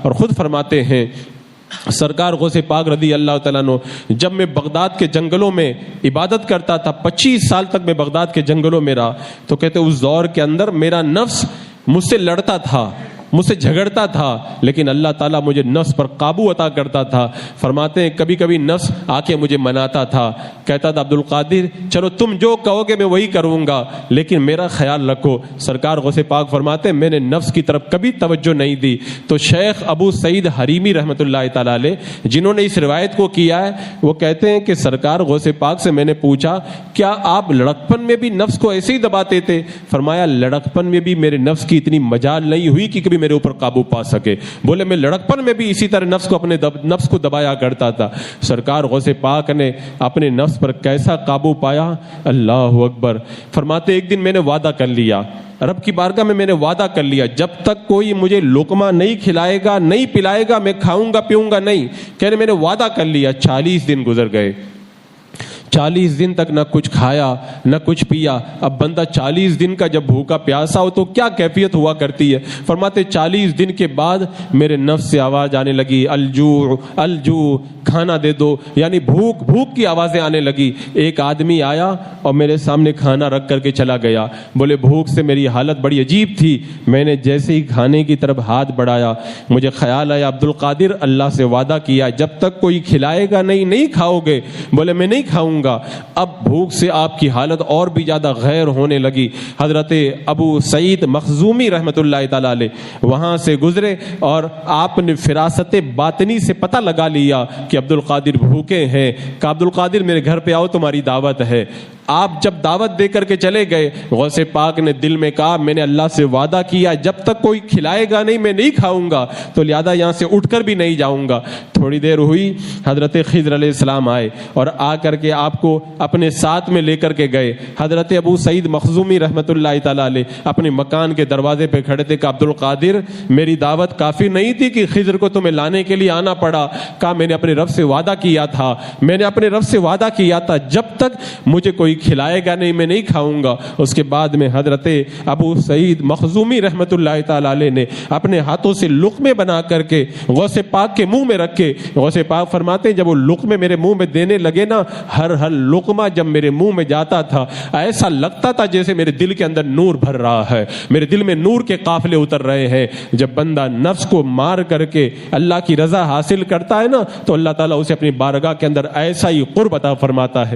اور خود فرماتے ہیں سرکار غوث پاک رضی اللہ تعالیٰ عنہ، جب میں بغداد کے جنگلوں میں عبادت کرتا تھا، 25 سال تک میں بغداد کے جنگلوں میں رہا، تو کہتے اس دور کے اندر میرا نفس مجھ سے لڑتا تھا، مجھ سے جھگڑتا تھا، لیکن اللہ تعالیٰ مجھے نفس پر قابو عطا کرتا تھا۔ فرماتے ہیں کبھی کبھی نفس آ کے مجھے مناتا تھا، کہتا تھا عبد القادر چلو تم جو کہو گے میں وہی کروں گا، لیکن میرا خیال رکھو۔ سرکار غوث پاک فرماتے ہیں میں نے نفس کی طرف کبھی توجہ نہیں دی۔ تو شیخ ابو سعید حریمی رحمۃ اللہ تعالیٰ علیہ جنہوں نے اس روایت کو کیا ہے، وہ کہتے ہیں کہ سرکار غوث پاک سے میں نے پوچھا کیا آپ لڑکپن میں بھی نفس کو ایسے ہی دباتے تھے؟ فرمایا لڑکپن میں بھی میرے نفس کی اتنی مجال نہیں ہوئی کہ کبھی میرے اوپر قابو پا سکے۔ بولے میں لڑکپن میں بھی اسی طرح نفس کو دبایا کرتا تھا۔ سرکار غوث پاک نے اپنے نفس پر کیسا قابو پایا، اللہ اکبر۔ فرماتے ایک دن میں نے وعدہ کر لیا، رب کی بارگاہ میں نے وعدہ کر لیا جب تک کوئی مجھے لقمہ نہیں کھلائے گا، نہیں پلائے گا، میں کھاؤں گا پیوں گا نہیں۔ کہنے میں نے وعدہ کر لیا۔ 40 دن گزر گئے، 40 دن تک نہ کچھ کھایا نہ کچھ پیا۔ اب بندہ 40 دن کا جب بھوکا پیاسا ہو تو کیا کیفیت ہوا کرتی ہے۔ فرماتے 40 دن کے بعد میرے نفس سے آواز آنے لگی الجوع الجوع، کھانا دے دو، یعنی بھوک بھوک کی آوازیں آنے لگی۔ ایک آدمی آیا اور میرے سامنے کھانا رکھ کر کے چلا گیا۔ بولے بھوک سے میری حالت بڑی عجیب تھی، میں نے جیسے ہی کھانے کی طرف ہاتھ بڑھایا مجھے خیال آیا عبد القادر اللہ سے وعدہ کیا جب تک کوئی کھلائے گا نہیں کھاؤ گے۔ بولے میں نہیں کھاؤں گا۔ اب بھوک سے آپ کی حالت اور بھی زیادہ غیر ہونے لگی۔ حضرت ابو سعید مخزومی رحمت اللہ تعالی علیہ وہاں سے گزرے اور آپ نے فراست باطنی سے پتہ لگا لیا کہ عبد القادر بھوکے ہیں۔ کہ عبد القادر میرے گھر پہ آؤ تمہاری دعوت ہے۔ آپ جب دعوت دے کر کے چلے گئے، غوث پاک نے دل میں کہا میں نے اللہ سے وعدہ کیا جب تک کوئی کھلائے گا نہیں میں نہیں کھاؤں گا، تو لہذا یہاں سے اٹھ کر بھی نہیں جاؤں گا۔ تھوڑی دیر ہوئی، حضرت خضر علیہ السلام آئے اور آ کر کے آپ کو اپنے ساتھ میں لے کر کے گئے۔ حضرت ابو سعید مخزومی رحمت اللہ تعالی علیہ اپنے مکان کے دروازے پہ کھڑے تھے کہ عبد القادر میری دعوت کافی نہیں تھی کہ خضر کو تمہیں لانے کے لیے آنا پڑا۔ کہا میں نے اپنے رب سے وعدہ کیا تھا، میں نے اپنے رب سے وعدہ کیا تھا جب تک مجھے کوئی کھلائے گا نہیں میں نہیں کھاؤں گا۔ اس کے بعد میں حضرت ابو سعید مخزومی رحمت اللہ تعالی علیہ نے اپنے ہاتھوں سے لقمے بنا کر کے غوث پاک کے منہ میں رکھے۔ غوث پاک فرماتے ہیں جب وہ لقمے میرے منہ میں دینے لگے نا، ہر لقمہ جب میرے منہ میں جاتا تھا ایسا لگتا تھا جیسے میرے دل کے اندر نور بھر رہا ہے، میرے دل میں نور کے قافلے اتر رہے ہیں۔ جب بندہ نفس کو مار کر کے اللہ کی رضا حاصل کرتا ہے نا تو اللہ تعالیٰ اسے اپنی بارگاہ کے اندر ایسا ہی قرب عطا فرماتا ہے۔